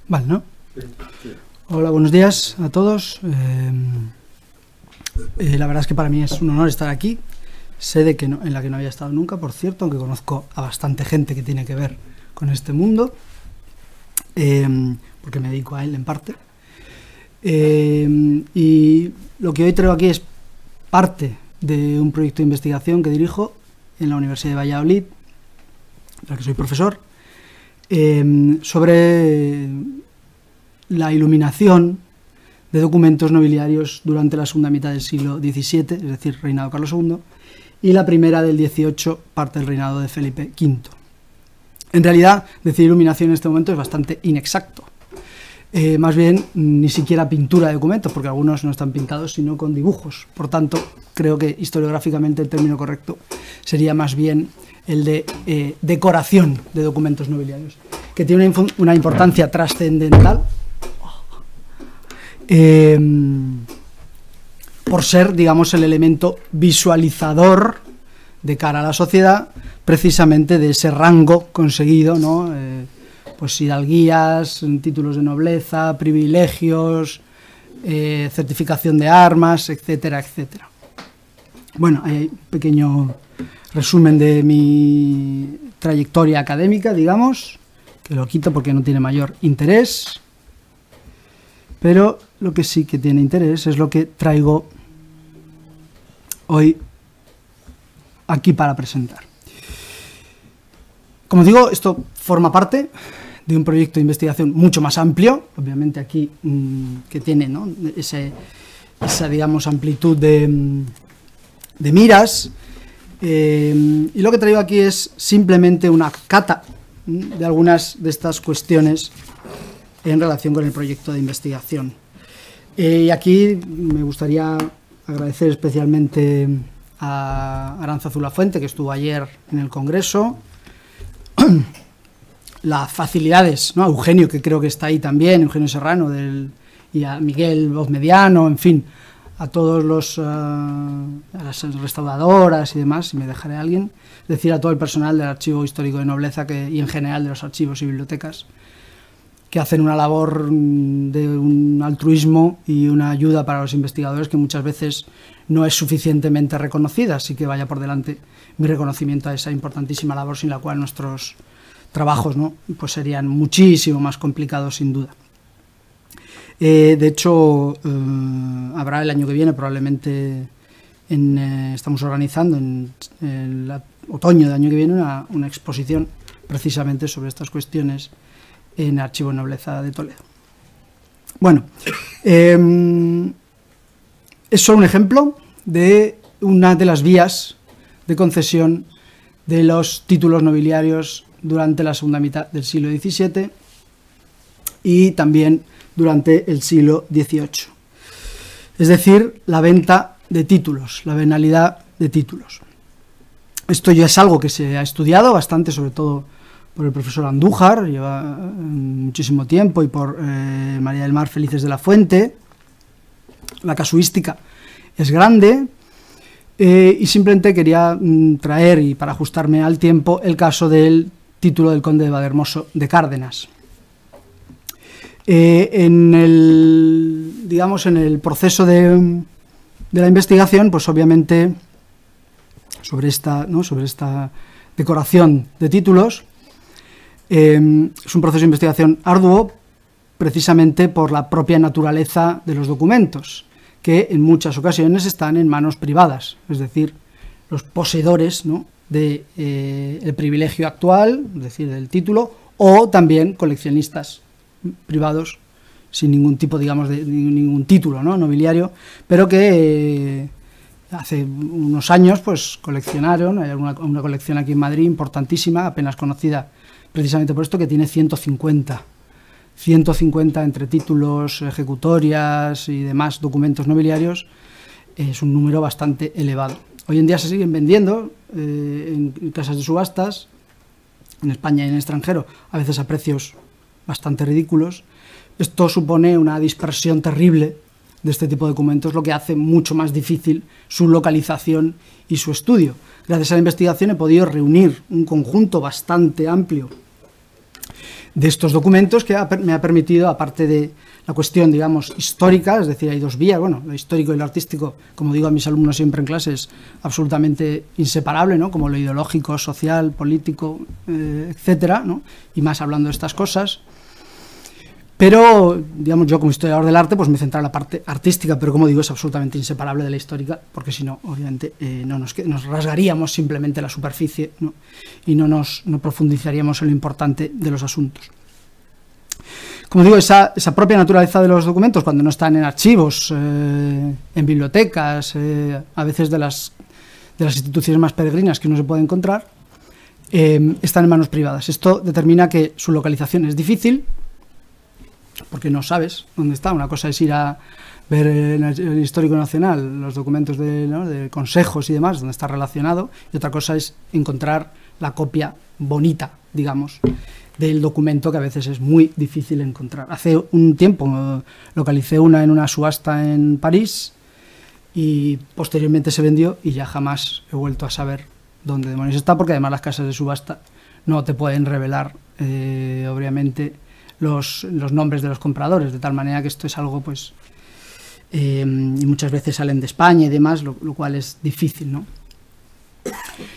Vale, ¿no? Hola, buenos días a todos. La verdad es que para mí es un honor estar aquí. Sede que en la que no había estado nunca, por cierto, aunque conozco a bastante gente que tiene que ver con este mundo, porque me dedico a él en parte. Y lo que hoy traigo aquí es parte de un proyecto de investigación que dirijo en la Universidad de Valladolid, de la que soy profesor, sobre la iluminación de documentos nobiliarios durante la segunda mitad del siglo XVII, es decir, reinado de Carlos II, y la primera del XVIII, parte del reinado de Felipe V. En realidad, decir iluminación en este momento es bastante inexacto. Más bien, ni siquiera pintura de documentos, porque algunos no están pintados, sino con dibujos. Por tanto, creo que historiográficamente el término correcto sería más bien el de decoración de documentos nobiliarios, que tiene una importancia trascendental por ser, digamos, el elemento visualizador de cara a la sociedad, precisamente de ese rango conseguido, ¿no? Pues hidalguías, títulos de nobleza, privilegios, certificación de armas, etcétera, etcétera. Bueno, hay un pequeño resumen de mi trayectoria académica, digamos, que lo quito porque no tiene mayor interés, pero lo que sí que tiene interés es lo que traigo hoy aquí para presentar. Como digo, esto forma parte de un proyecto de investigación mucho más amplio, obviamente aquí que tiene, ¿no?, esa, digamos, amplitud de miras, y lo que traigo aquí es simplemente una cata de algunas de estas cuestiones en relación con el proyecto de investigación. Y aquí me gustaría agradecer especialmente a Arantza Zulafuente, que estuvo ayer en el Congreso, las facilidades, ¿no?, a Eugenio, que creo que está ahí también, Eugenio Serrano, y a Miguel Voz Mediano, en fin, a todos a las restauradoras y demás, si me dejaré a alguien, es decir, a todo el personal del Archivo Histórico de Nobleza y en general de los archivos y bibliotecas, que hacen una labor de un altruismo y una ayuda para los investigadores que muchas veces no es suficientemente reconocida, así que vaya por delante mi reconocimiento a esa importantísima labor, sin la cual nuestros trabajos, ¿no?, pues serían muchísimo más complicados, sin duda. De hecho, habrá el año que viene, probablemente estamos organizando en el otoño del año que viene una exposición precisamente sobre estas cuestiones en el Archivo de Nobleza de Toledo. Bueno, es solo un ejemplo de una de las vías de concesión de los títulos nobiliarios durante la segunda mitad del siglo XVII y también durante el siglo XVIII. Es decir, la venta de títulos, la venalidad de títulos. Esto ya es algo que se ha estudiado bastante, sobre todo por el profesor Andújar, lleva muchísimo tiempo, y por María del Mar Felices de la Fuente. La casuística es grande, y simplemente quería traer, y para ajustarme al tiempo, el caso del título del conde de Valdehermoso de Cárdenas. En el proceso de la investigación, pues obviamente sobre esta decoración de títulos, es un proceso de investigación arduo, precisamente por la propia naturaleza de los documentos, que en muchas ocasiones están en manos privadas, es decir, los poseedores, ¿no?, del privilegio actual, es decir, del título, o también coleccionistas privados sin ningún tipo, digamos, de ningún título, ¿no?, nobiliario, pero que hace unos años pues coleccionaron. Hay una colección aquí en Madrid importantísima, apenas conocida precisamente por esto, que tiene 150 entre títulos, ejecutorias y demás documentos nobiliarios. Es un número bastante elevado. Hoy en día se siguen vendiendo en casas de subastas, en España y en el extranjero, a veces a precios bastante ridículos. Esto supone una dispersión terrible de este tipo de documentos, lo que hace mucho más difícil su localización y su estudio. Gracias a la investigación he podido reunir un conjunto bastante amplio de estos documentos que me ha permitido, aparte de la cuestión, digamos, histórica, es decir, hay dos vías, bueno, lo histórico y lo artístico, como digo a mis alumnos siempre en clase, es absolutamente inseparable, ¿no? Como lo ideológico, social, político, etcétera, ¿no? Y más hablando de estas cosas. Pero, digamos, yo como historiador del arte, pues me centro en la parte artística, pero como digo, es absolutamente inseparable de la histórica, porque si no, obviamente, nos rasgaríamos simplemente la superficie, ¿no? Y no profundizaríamos en lo importante de los asuntos. Como digo, esa propia naturaleza de los documentos, cuando no están en archivos, en bibliotecas, a veces de las instituciones más peregrinas que uno se puede encontrar, están en manos privadas. Esto determina que su localización es difícil, porque no sabes dónde está. Una cosa es ir a ver en el Histórico Nacional los documentos de consejos y demás, donde está relacionado, y otra cosa es encontrar la copia bonita, digamos, del documento, que a veces es muy difícil encontrar. Hace un tiempo localicé una en una subasta en París y posteriormente se vendió y ya jamás he vuelto a saber dónde demonios está, porque además las casas de subasta no te pueden revelar, obviamente, los nombres de los compradores, de tal manera que esto es algo, pues, y muchas veces salen de España y demás, lo cual es difícil, ¿no?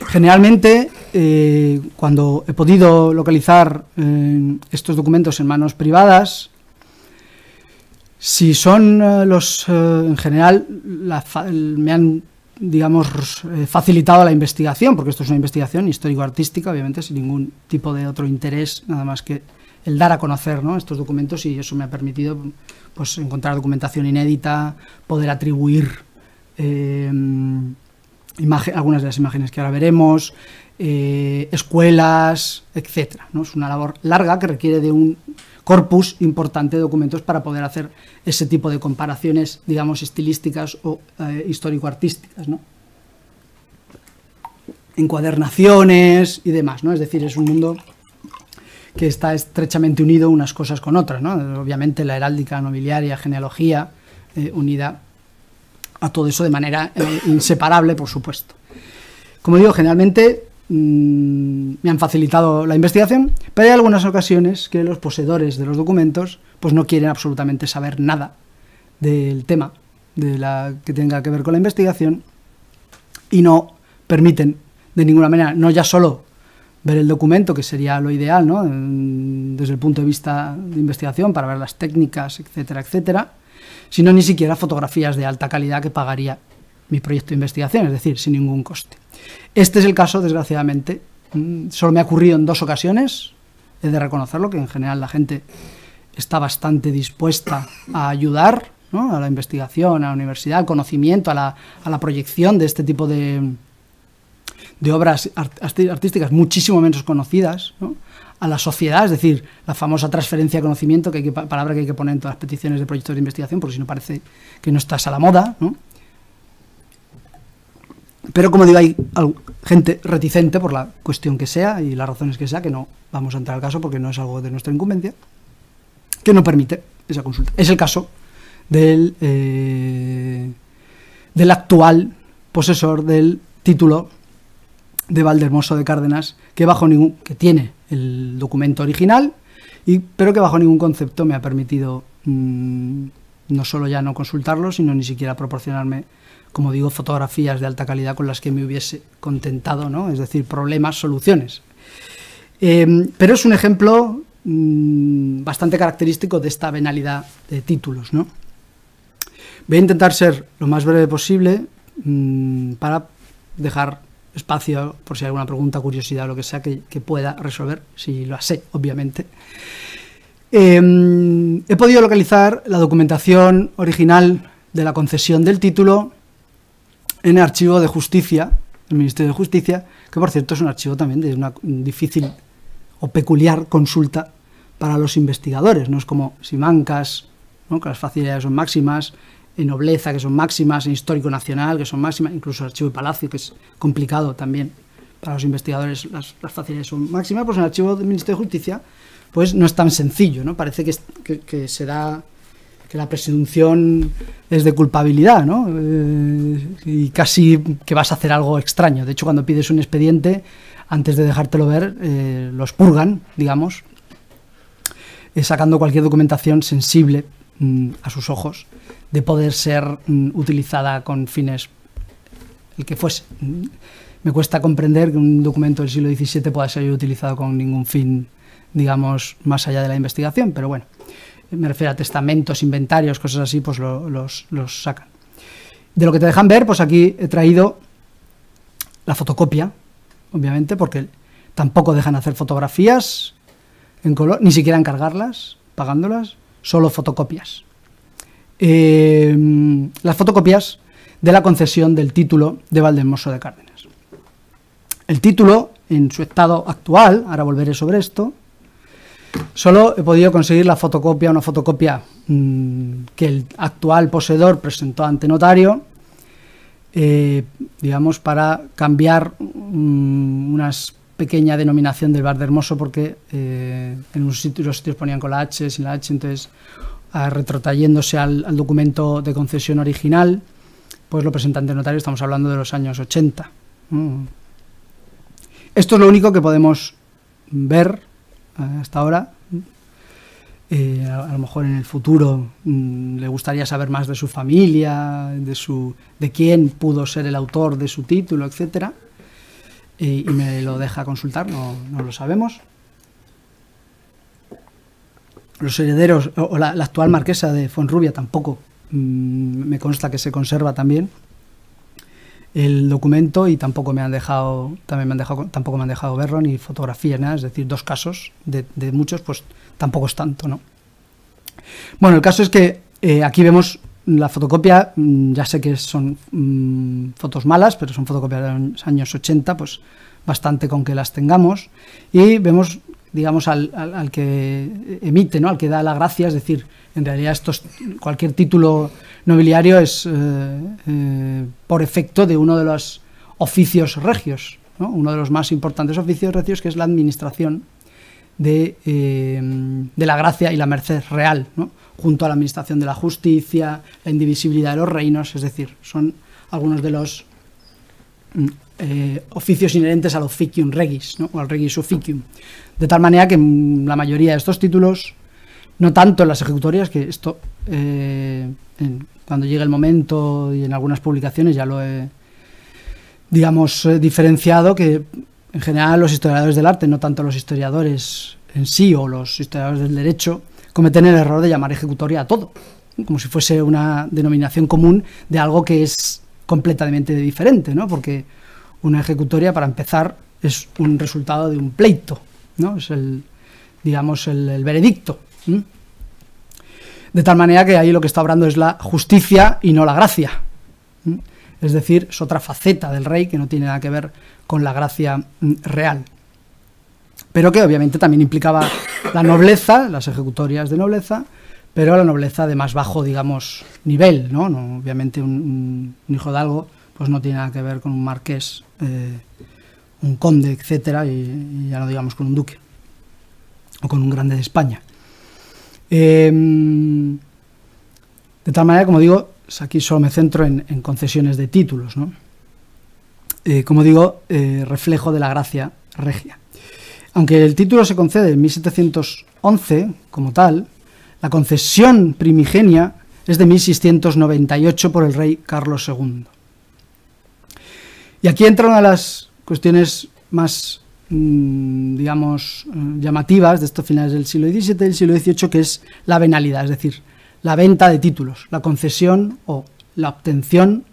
Generalmente, cuando he podido localizar estos documentos en manos privadas, si son en general, me han, digamos, facilitado la investigación, porque esto es una investigación histórico-artística, obviamente, sin ningún tipo de otro interés, nada más que el dar a conocer, ¿no?, estos documentos, y eso me ha permitido, pues, encontrar documentación inédita, poder atribuir algunas de las imágenes que ahora veremos, escuelas, etcétera, ¿no? Es una labor larga que requiere de un corpus importante de documentos para poder hacer ese tipo de comparaciones, digamos, estilísticas o histórico-artísticas, ¿no? Encuadernaciones y demás, ¿no? Es decir, es un mundo que está estrechamente unido unas cosas con otras, ¿no? Obviamente la heráldica, nobiliaria, genealogía, unida a todo eso de manera inseparable, por supuesto. Como digo, generalmente me han facilitado la investigación, pero hay algunas ocasiones que los poseedores de los documentos pues no quieren absolutamente saber nada del tema que tenga que ver con la investigación y no permiten de ninguna manera, no ya solo ver el documento, que sería lo ideal, ¿no?, desde el punto de vista de investigación, para ver las técnicas, etcétera, etcétera, sino ni siquiera fotografías de alta calidad que pagaría mi proyecto de investigación, es decir, sin ningún coste. Este es el caso, desgraciadamente. Solo me ha ocurrido en 2 ocasiones, he de reconocerlo, que en general la gente está bastante dispuesta a ayudar, ¿no?, a la investigación, a la universidad, al conocimiento, a la proyección de este tipo de obras artísticas muchísimo menos conocidas, ¿no?, a la sociedad, es decir, la famosa transferencia de conocimiento, palabra que hay que poner en todas las peticiones de proyectos de investigación, porque si no parece que no estás a la moda, ¿no? Pero, como digo, hay gente reticente, por la cuestión que sea y las razones que sea, que no vamos a entrar al caso porque no es algo de nuestra incumbencia, que no permite esa consulta. Es el caso del actual posesor del título de Valdehermoso de Cárdenas, que tiene el documento original, pero que bajo ningún concepto me ha permitido no solo ya no consultarlo, sino ni siquiera proporcionarme, como digo, fotografías de alta calidad con las que me hubiese contentado, ¿no? Es decir, problemas, soluciones. Pero es un ejemplo bastante característico de esta venalidad de títulos, ¿no? Voy a intentar ser lo más breve posible para dejar espacio por si hay alguna pregunta, curiosidad o lo que sea que pueda resolver, si lo sé, obviamente. He podido localizar la documentación original de la concesión del título en el archivo de Justicia, el Ministerio de Justicia, que por cierto es un archivo también de una difícil o peculiar consulta para los investigadores. No es como Simancas, ¿no?, que las facilidades son máximas, en Nobleza, que son máximas, en Histórico Nacional, que son máximas, incluso Archivo y Palacio, que es complicado también para los investigadores, las facilidades son máximas. Pues en el Archivo del Ministerio de Justicia pues no es tan sencillo, ¿no? Parece que se da, que la presunción es de culpabilidad, ¿no? Y casi que vas a hacer algo extraño. De hecho, cuando pides un expediente, antes de dejártelo ver, los purgan, digamos, sacando cualquier documentación sensible a sus ojos, de poder ser utilizada con fines el que fuese. Me cuesta comprender que un documento del siglo XVII pueda ser utilizado con ningún fin, digamos, más allá de la investigación, pero bueno, me refiero a testamentos, inventarios, cosas así, pues los sacan. De lo que te dejan ver, pues aquí he traído la fotocopia, obviamente, porque tampoco dejan hacer fotografías en color, ni siquiera encargarlas, pagándolas, solo fotocopias. Las fotocopias de la concesión del título de Valdemoso de Cárdenas. El título, en su estado actual, ahora volveré sobre esto, solo he podido conseguir la fotocopia, una fotocopia que el actual poseedor presentó ante notario, digamos, para cambiar una pequeña denominación del Valdehermoso, porque en los sitios ponían con la H, sin la H, entonces retrotrayéndose al documento de concesión original, pues lo presenta ante notario. Estamos hablando de los años 80. Esto es lo único que podemos ver hasta ahora. A lo mejor en el futuro le gustaría saber más de su familia, de quién pudo ser el autor de su título, etcétera, y me lo deja consultar, no lo sabemos. Los herederos, o la actual marquesa de Fuenrubia, tampoco me consta que se conserva también el documento, y tampoco me han dejado verlo, ni fotografías, nada. Es decir, dos casos de muchos, pues tampoco es tanto, ¿no? Bueno, el caso es que aquí vemos la fotocopia. Ya sé que son fotos malas, pero son fotocopias de los años 80, pues bastante con que las tengamos, y vemos, digamos, al que emite, ¿no? Al que da la gracia. Es decir, en realidad cualquier título nobiliario es por efecto de uno de los oficios regios, ¿no? Uno de los más importantes oficios regios, que es la administración de la gracia y la merced real, ¿no? Junto a la administración de la justicia, la indivisibilidad de los reinos. Es decir, son algunos de los oficios inherentes al officium regis, ¿no? O al regis officium. De tal manera que la mayoría de estos títulos, no tanto en las ejecutorias, que esto cuando llegue el momento y en algunas publicaciones ya lo he, digamos, diferenciado, que en general los historiadores del arte, no tanto los historiadores en sí o los historiadores del derecho, cometen el error de llamar ejecutoria a todo, como si fuese una denominación común de algo que es completamente diferente, ¿no? Porque una ejecutoria, para empezar, es un resultado de un pleito, ¿no? Es digamos, el veredicto. De tal manera que ahí lo que está obrando es la justicia y no la gracia. Es decir, es otra faceta del rey que no tiene nada que ver con la gracia real. Pero que obviamente también implicaba la nobleza, las ejecutorias de nobleza, pero la nobleza de más bajo, digamos, nivel, ¿no? Obviamente un hijo de algo pues no tiene nada que ver con un marqués, un conde, etcétera, y ya no digamos con un duque o con un grande de España. De tal manera, como digo, aquí solo me centro en concesiones de títulos, ¿no? Como digo, reflejo de la gracia regia. Aunque el título se concede en 1711 como tal, la concesión primigenia es de 1698 por el rey Carlos II. Y aquí entra una de las cuestiones más, digamos, llamativas de estos finales del siglo XVII y del siglo XVIII, que es la venalidad, es decir, la venta de títulos, la concesión o la obtención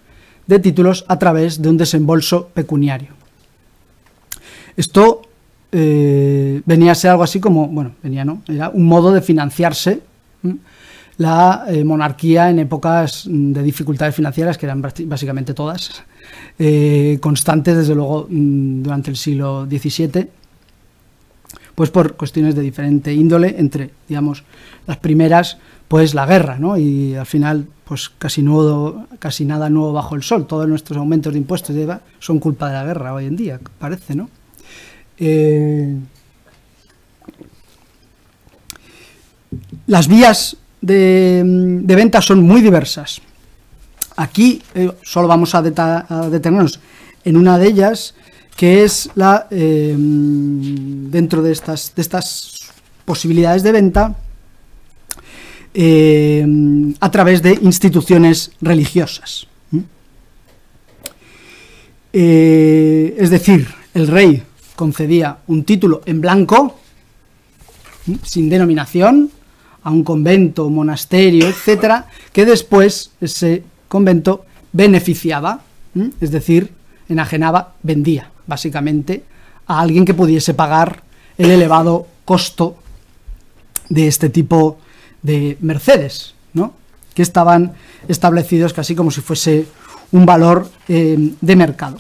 de títulos a través de un desembolso pecuniario. Esto venía a ser algo así como, bueno, era un modo de financiarse la monarquía en épocas de dificultades financieras, que eran básicamente todas, constantes desde luego durante el siglo XVII, pues por cuestiones de diferente índole, entre, digamos, las primeras, pues la guerra, ¿no? Y al final, pues casi nada nuevo bajo el sol. Todos nuestros aumentos de impuestos de IVA son culpa de la guerra hoy en día, parece, ¿no? Las vías de venta son muy diversas. Aquí solo vamos a detenernos en una de ellas, que es la dentro de estas posibilidades de venta, a través de instituciones religiosas. Es decir, el rey concedía un título en blanco, sin denominación, a un convento, monasterio, etcétera, que después ese convento beneficiaba, es decir, enajenaba, vendía, básicamente, a alguien que pudiese pagar el elevado costo de este tipo de mercedes, ¿no?, que estaban establecidos casi como si fuese un valor de mercado.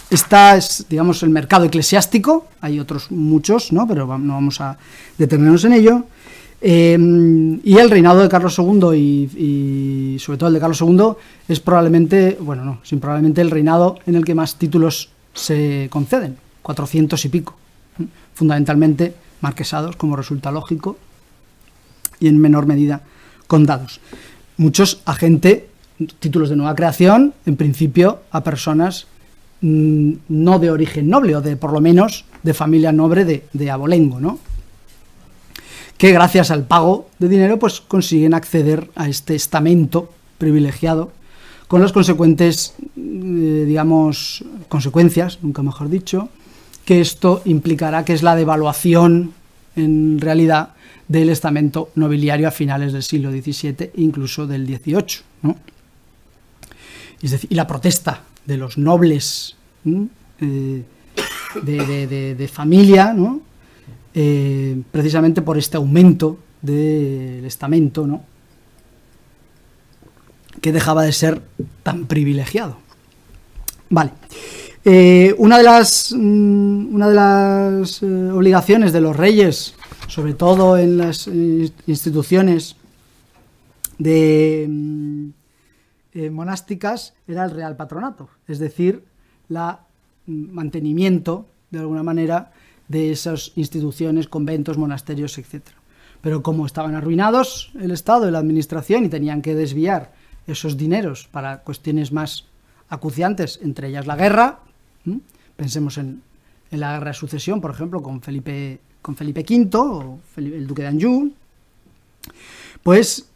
Esta es, digamos, el mercado eclesiástico, hay otros muchos, ¿no?, pero no vamos a detenernos en ello. Y el reinado de Carlos II y sobre todo el de Carlos II es probablemente, bueno, no, sin probablemente el reinado en el que más títulos se conceden, 400 y pico, fundamentalmente marquesados, como resulta lógico, y en menor medida condados. Muchos a gente, títulos de nueva creación, en principio a personas no de origen noble, o de por lo menos de familia noble de abolengo, ¿no?, que gracias al pago de dinero pues consiguen acceder a este estamento privilegiado, con las consecuentes, digamos, consecuencias, nunca mejor dicho, que esto implicará, que es la devaluación en realidad del estamento nobiliario a finales del siglo XVII e incluso del XVIII, ¿no? Es decir, y la protesta de los nobles de familia, ¿no?, precisamente por este aumento del estamento, ¿no?, que dejaba de ser tan privilegiado. Vale. Una de las obligaciones de los reyes, sobre todo en las instituciones monásticas, era el real patronato, es decir, el mantenimiento, de alguna manera, de esas instituciones, conventos, monasterios, etc. Pero como estaban arruinados el Estado y la administración y tenían que desviar esos dineros para cuestiones más acuciantes, entre ellas la guerra, pensemos en la guerra de sucesión, por ejemplo, con Felipe V o el duque de Anjou, pues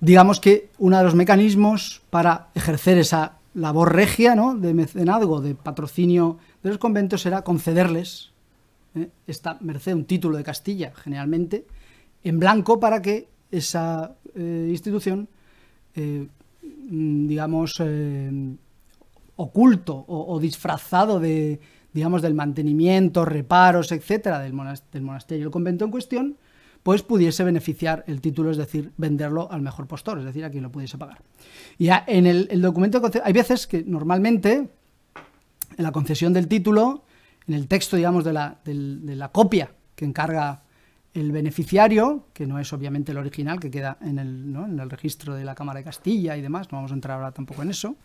digamos que uno de los mecanismos para ejercer esa labor regia, ¿no?, de mecenazgo, de patrocinio de los conventos, era concederles esta merced, un título de Castilla, generalmente, en blanco, para que esa institución, digamos, oculto o disfrazado de, digamos, del mantenimiento, reparos, etcétera, del monasterio y el convento en cuestión, pues pudiese beneficiar el título, es decir, venderlo al mejor postor, es decir, a quien lo pudiese pagar. Y ya en el documento, hay veces que normalmente en la concesión del título, en el texto, digamos, de la copia que encarga el beneficiario, que no es obviamente el original, que queda en el registro de la Cámara de Castilla y demás, no vamos a entrar ahora tampoco en eso,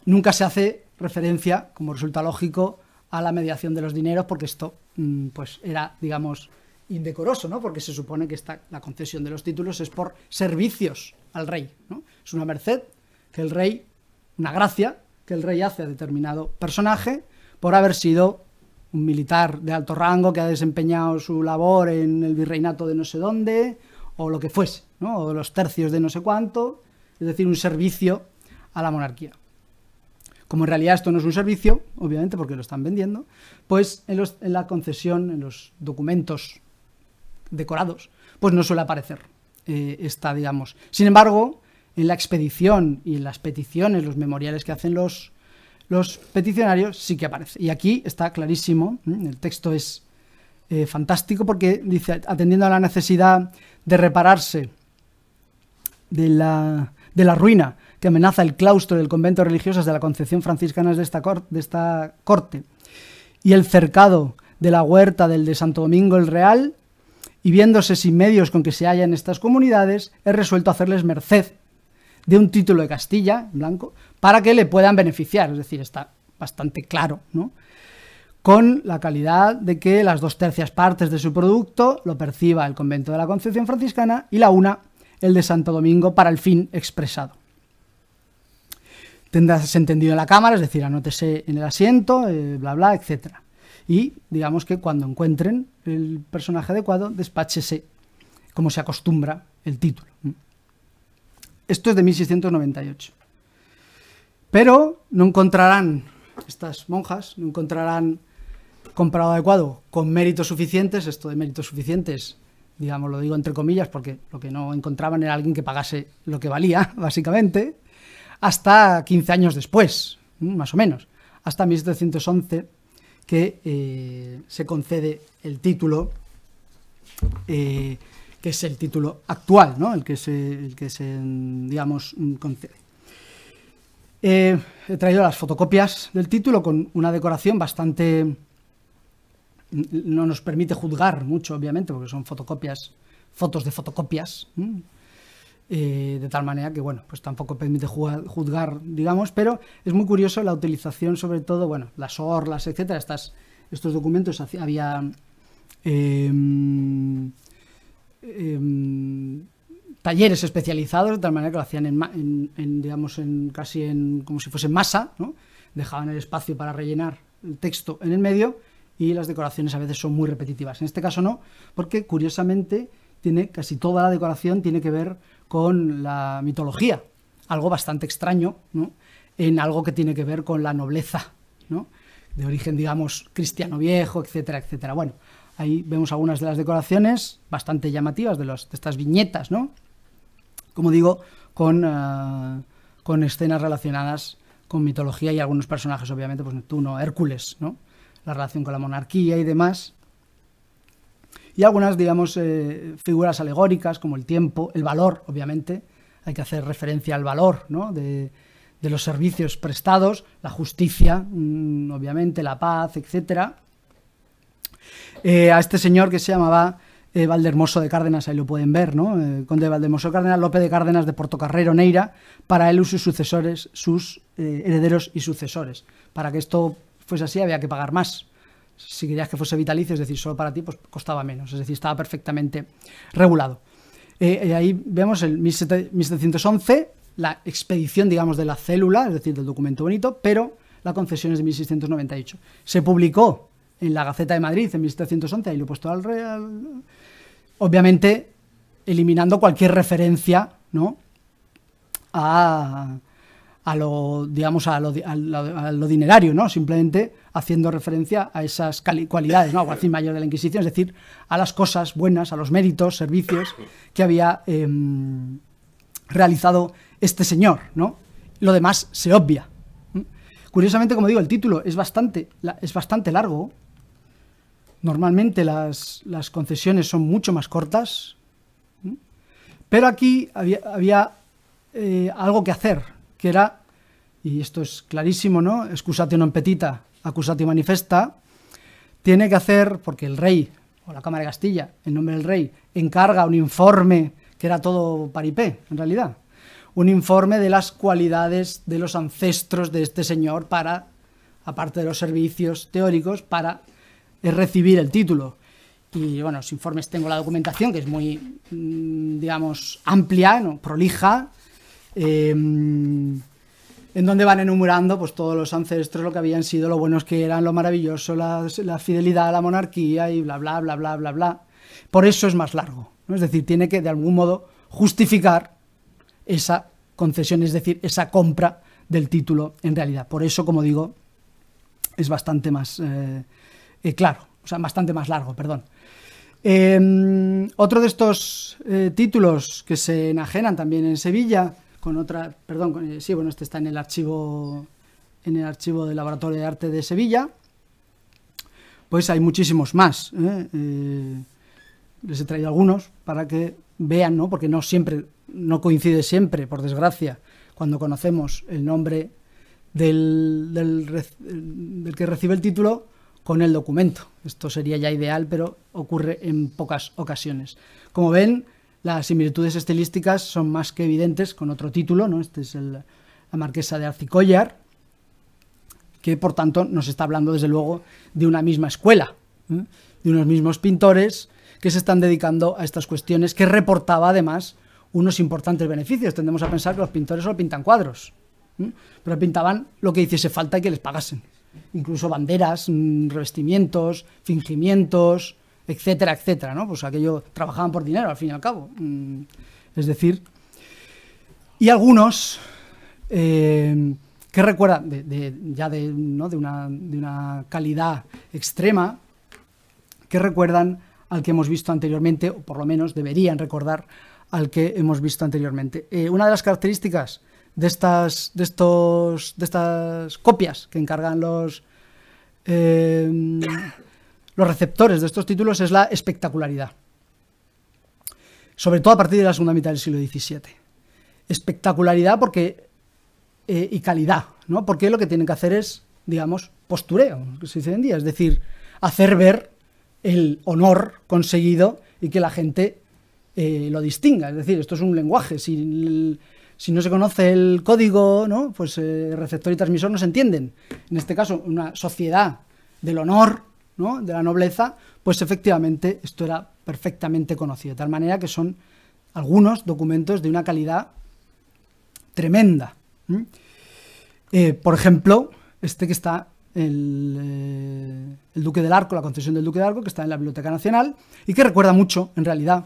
nunca se hace referencia, como resulta lógico, a la mediación de los dineros, porque esto pues era, digamos, indecoroso, ¿no?, porque se supone que la concesión de los títulos es por servicios al rey, ¿no? Es una merced que el rey, una gracia que el rey hace a determinado personaje por haber sido un militar de alto rango que ha desempeñado su labor en el virreinato de no sé dónde, o lo que fuese, ¿no?, o los tercios de no sé cuánto, es decir, un servicio a la monarquía. Como en realidad esto no es un servicio, obviamente porque lo están vendiendo, pues en la concesión, en los documentos decorados, pues no suele aparecer esta, digamos. Sin embargo, en la expedición y en las peticiones, los memoriales que hacen los peticionarios, sí que aparece. Y aquí está clarísimo, el texto es fantástico, porque dice, atendiendo a la necesidad de repararse de la ruina que amenaza el claustro del convento religiosas de la Concepción franciscana de esta corte y el cercado de la huerta del de Santo Domingo el Real, y viéndose sin medios con que se hallan estas comunidades, he resuelto hacerles merced de un título de Castilla, en blanco, para que le puedan beneficiar. Es decir, está bastante claro, ¿no?, con la calidad de que las 2/3 partes de su producto lo perciba el convento de la Concepción franciscana y la una el de Santo Domingo para el fin expresado. Tendrás entendido en la cámara, es decir, anótese en el asiento, bla, bla, etc. y digamos que cuando encuentren el personaje adecuado, despáchese, como se acostumbra, el título. Esto es de 1698. Pero no encontrarán, estas monjas, no encontrarán comprado adecuado con méritos suficientes. Esto de méritos suficientes, digamos, lo digo entre comillas, porque lo que no encontraban era alguien que pagase lo que valía, básicamente, hasta 15 años después, más o menos, hasta 1711, que se concede el título, que es el título actual, ¿no? el que se digamos, concede. He traído las fotocopias del título con una decoración bastante... No nos permite juzgar mucho, obviamente, porque son fotocopias, fotos de fotocopias, de tal manera que, bueno, pues tampoco permite juzgar, digamos, pero es muy curioso la utilización, sobre todo, bueno, las orlas, etcétera. Estos documentos había talleres especializados, de tal manera que lo hacían digamos, casi como si fuese masa, ¿no? Dejaban el espacio para rellenar el texto en el medio, y las decoraciones a veces son muy repetitivas. En este caso no, porque curiosamente casi toda la decoración tiene que ver con la mitología, algo bastante extraño, ¿no? En algo que tiene que ver con la nobleza, ¿no? De origen, digamos, cristiano viejo, etcétera, etcétera. Bueno, ahí vemos algunas de las decoraciones bastante llamativas de estas viñetas, ¿no? Como digo, con escenas relacionadas con mitología y algunos personajes, obviamente, pues Neptuno, Hércules, ¿no? La relación con la monarquía y demás. Y algunas, digamos, figuras alegóricas, como el tiempo, el valor, obviamente. Hay que hacer referencia al valor, ¿no? de los servicios prestados, la justicia, obviamente, la paz, etcétera. A este señor que se llamaba Valdehermoso de Cárdenas, ahí lo pueden ver, ¿no? Conde de Valdehermoso de Cárdenas, Lope de Cárdenas de Portocarrero Neira, para él y sus sucesores, sus herederos y sucesores. Para que esto fuese así había que pagar más. Si querías que fuese vitalicio, es decir, solo para ti, pues costaba menos, es decir, estaba perfectamente regulado. Ahí vemos el 1711, la expedición, digamos, de la célula, es decir, del documento bonito, pero la concesión es de 1698. Se publicó en la Gaceta de Madrid en 1711, ahí lo he puesto al real, obviamente eliminando cualquier referencia, ¿no? a lo, digamos, a lo dinerario, ¿no? Simplemente haciendo referencia a esas cualidades, ¿no? Alguacil mayor de la Inquisición, es decir, a las cosas buenas, a los méritos, servicios que había realizado este señor, ¿no? Lo demás se obvia. Curiosamente, como digo, el título es bastante largo. Normalmente las concesiones son mucho más cortas, pero aquí había algo que hacer, que era, y esto es clarísimo, ¿no? Excusatio non petita, accusatio manifesta. Tiene que hacer, porque el rey, o la Cámara de Castilla, en nombre del rey, encarga un informe, que era todo paripé, en realidad, un informe de las cualidades de los ancestros de este señor para, aparte de los servicios teóricos, para recibir el título. Y bueno, los informes, tengo la documentación, que es muy, digamos, amplia, ¿no? Prolija, en donde van enumerando pues todos los ancestros, lo que habían sido, lo buenos que eran, lo maravilloso, la fidelidad a la monarquía y bla, bla, bla, bla, bla, bla. Por eso es más largo, ¿no? Es decir, tiene que de algún modo justificar esa concesión, es decir, esa compra del título en realidad. Por eso, como digo, es bastante más claro, o sea, bastante más largo, perdón. Otro de estos títulos que se enajenan también en Sevilla, con otra, perdón, sí, bueno, este está en el archivo del Laboratorio de Arte de Sevilla, pues hay muchísimos más. Les he traído algunos para que vean, ¿no? Porque no coincide siempre, por desgracia, cuando conocemos el nombre del que recibe el título con el documento. Esto sería ya ideal, pero ocurre en pocas ocasiones. Como ven, las similitudes estilísticas son más que evidentes con otro título, ¿no? Este es la Marquesa de Arcicollar, que por tanto nos está hablando desde luego de una misma escuela, de unos mismos pintores que se están dedicando a estas cuestiones, que reportaba además unos importantes beneficios. Tendemos a pensar que los pintores solo pintan cuadros, pero pintaban lo que hiciese falta y que les pagasen. incluso banderas, revestimientos, fingimientos, etcétera, etcétera, ¿no? Pues aquello, trabajaban por dinero, al fin y al cabo. Es decir, y algunos que recuerdan de una calidad extrema, que recuerdan al que hemos visto anteriormente, o por lo menos deberían recordar al que hemos visto anteriormente. Una de las características de estas copias que encargan los receptores de estos títulos es la espectacularidad, sobre todo a partir de la segunda mitad del siglo XVII. Espectacularidad y calidad, ¿no? Porque lo que tienen que hacer es, digamos, postureo, que se dice hoy en día, es decir, hacer ver el honor conseguido y que la gente lo distinga. Es decir, esto es un lenguaje. Si no se conoce el código, ¿no? Pues receptor y transmisor no se entienden. En este caso, una sociedad del honor, ¿no? De la nobleza, pues efectivamente esto era perfectamente conocido. De tal manera que son algunos documentos de una calidad tremenda. Por ejemplo, este que está el Duque del Arco, la concesión del Duque del Arco, que está en la Biblioteca Nacional y que recuerda mucho, en realidad,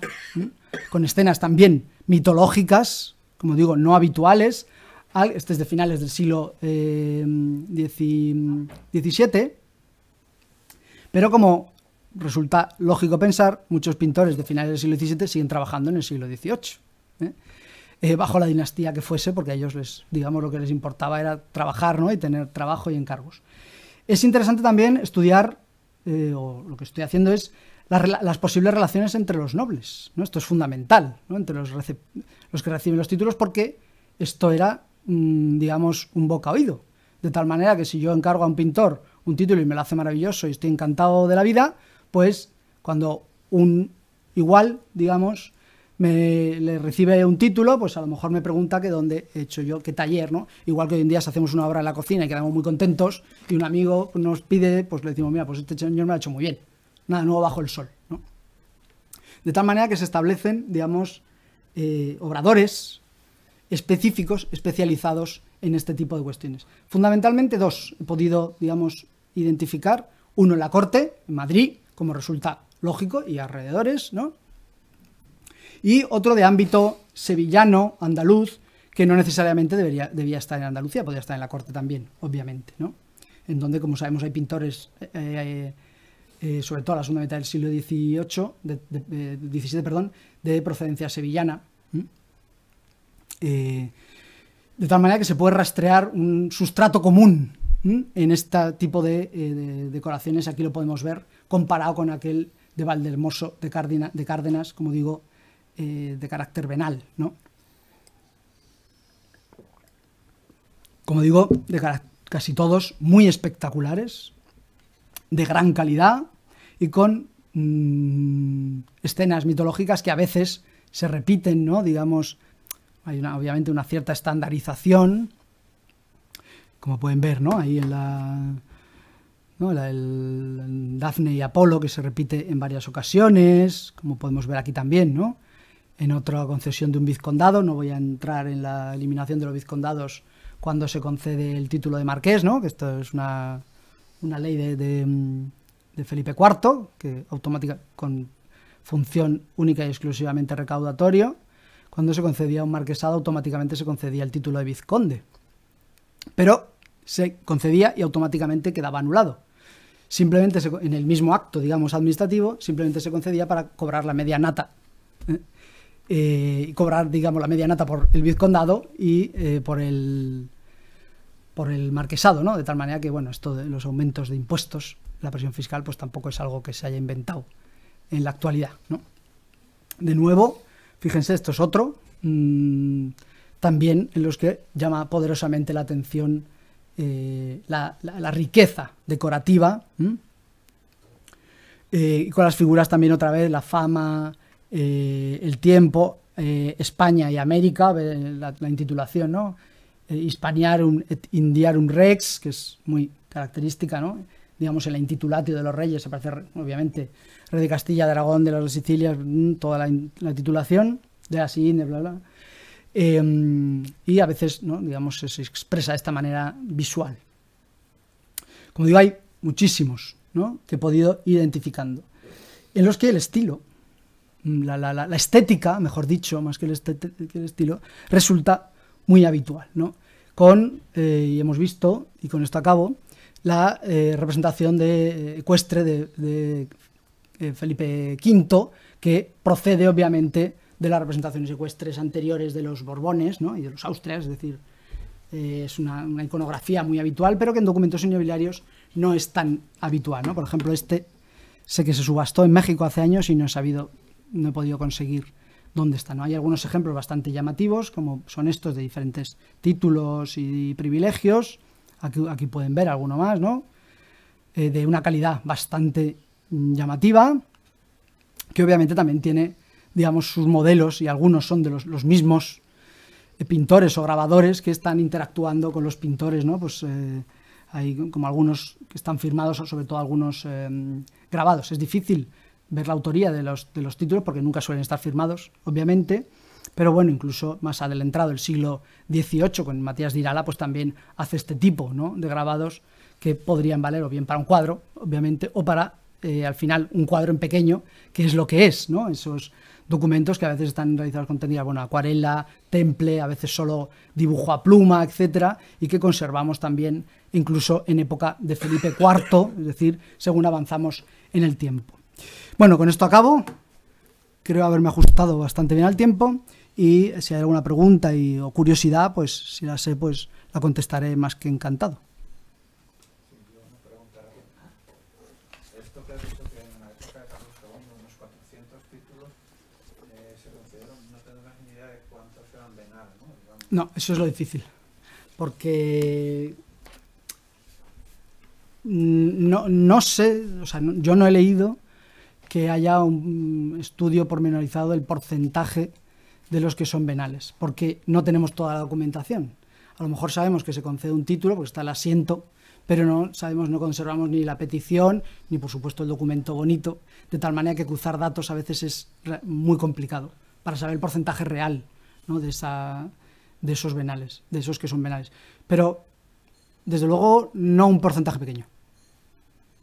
con escenas también mitológicas, como digo, no habituales. Este es de finales del siglo XVII, pero como resulta lógico pensar, muchos pintores de finales del siglo XVII siguen trabajando en el siglo XVIII, bajo la dinastía que fuese, porque a ellos digamos, lo que les importaba era trabajar, ¿no? Y tener trabajo y encargos. Es interesante también estudiar, o lo que estoy haciendo es las posibles relaciones entre los nobles, ¿no? Esto es fundamental, ¿no? Entre los que reciben los títulos, porque esto era, digamos, un boca oído. De tal manera que si yo encargo a un pintor un título y me lo hace maravilloso y estoy encantado de la vida, pues cuando un igual, digamos, le recibe un título, pues a lo mejor me pregunta que dónde he hecho yo, qué taller, ¿no? Igual que hoy en día si hacemos una obra en la cocina y quedamos muy contentos y un amigo nos pide, pues le decimos, mira, pues este señor me lo ha hecho muy bien, nada nuevo bajo el sol, ¿no? De tal manera que se establecen, digamos, obradores específicos, especializados en este tipo de cuestiones. Fundamentalmente dos he podido, digamos, identificar. Uno en la corte, en Madrid, como resulta lógico, y alrededores, ¿no? Y otro de ámbito sevillano, andaluz, que no necesariamente debía estar en Andalucía, podría estar en la corte también, obviamente, ¿no? En donde, como sabemos, hay pintores, sobre todo a la segunda mitad del siglo XVII, de procedencia sevillana, de tal manera que se puede rastrear un sustrato común en este tipo de decoraciones. Aquí lo podemos ver comparado con aquel de Valdehermoso de Cárdenas, como digo, de carácter venal, ¿no? Como digo, casi todos muy espectaculares, de gran calidad y con escenas mitológicas que a veces se repiten, ¿no? Digamos, hay obviamente una cierta estandarización, como pueden ver, ¿no? Ahí en el Dafne y Apolo, que se repite en varias ocasiones, como podemos ver aquí también, ¿no? En otra concesión de un vizcondado. No voy a entrar en la eliminación de los vizcondados cuando se concede el título de marqués, ¿no? Que esto es una ley de Felipe IV, que automática, con función única y exclusivamente recaudatorio. Cuando se concedía un marquesado, automáticamente se concedía el título de vizconde. Pero se concedía y automáticamente quedaba anulado. Simplemente en el mismo acto, digamos, administrativo, simplemente se concedía para cobrar la media nata. Y cobrar, digamos, la media nata por el vizcondado y por el marquesado, ¿no? De tal manera que, bueno, esto de los aumentos de impuestos, la presión fiscal, pues tampoco es algo que se haya inventado en la actualidad, ¿no? De nuevo, fíjense, esto es otro, también en los que llama poderosamente la atención la riqueza decorativa, y con las figuras también otra vez, la fama, el tiempo, España y América, la intitulación, ¿no? Hispaniarum et Indiarum Rex, que es muy característica, ¿no? Digamos, en la intitulatio de los reyes aparece, obviamente, rey de Castilla, de Aragón, de las Sicilias, toda la titulación de las Indias, bla, bla. Y a veces, ¿no? Digamos, se expresa de esta manera visual. Como digo, hay muchísimos, ¿no?, que he podido ir identificando, en los que el estilo, la estética, mejor dicho, más que el estilo, resulta muy habitual, ¿no? Y hemos visto, y con esto acabo, la representación ecuestre de Felipe V, que procede obviamente de las representaciones ecuestres anteriores de los Borbones, ¿no?, y de los Austrias, es decir, es una iconografía muy habitual, pero que en documentos nobiliarios no es tan habitual, ¿no? Por ejemplo, sé que se subastó en México hace años y no he podido conseguir dónde está, ¿no? Hay algunos ejemplos bastante llamativos, como son estos de diferentes títulos y privilegios. Aquí pueden ver alguno más, ¿no? De una calidad bastante llamativa, que obviamente también tiene, digamos, sus modelos, y algunos son de los mismos pintores o grabadores que están interactuando con los pintores, ¿no? Pues hay como algunos que están firmados, sobre todo algunos grabados. Es difícil ver la autoría de los títulos porque nunca suelen estar firmados, obviamente, pero bueno, incluso más adelantado el siglo XVIII, con Matías de Irala, pues también hace este tipo, ¿no?, de grabados que podrían valer o bien para un cuadro, obviamente, o para, al final, un cuadro en pequeño, que es lo que es, ¿no? Esos documentos que a veces están realizados con técnicas, bueno, acuarela, temple, a veces solo dibujo a pluma, etcétera, y que conservamos también incluso en época de Felipe IV, es decir, según avanzamos en el tiempo. Bueno, con esto acabo. Creo haberme ajustado bastante bien al tiempo, y si hay alguna pregunta o curiosidad, pues si la sé, pues la contestaré más que encantado. Esto que has dicho que en la época de Carlos II, unos 400 títulos se concedieron, no tendrás ni idea de cuántos eran venales, ¿no? Digamos. No, eso es lo difícil, porque no sé, o sea, yo no he leído que haya un estudio pormenorizado del porcentaje de los que son venales, porque no tenemos toda la documentación. A lo mejor sabemos que se concede un título porque está el asiento, pero no conservamos ni la petición, ni por supuesto el documento bonito, de tal manera que cruzar datos a veces es muy complicado para saber el porcentaje real, ¿no?, de esos venales, de esos que son venales. Pero, desde luego, no un porcentaje pequeño.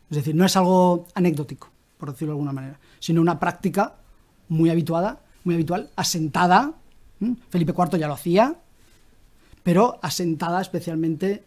Es decir, no es algo anecdótico, por decirlo de alguna manera, sino una práctica muy habitual, asentada. Felipe IV ya lo hacía, pero asentada especialmente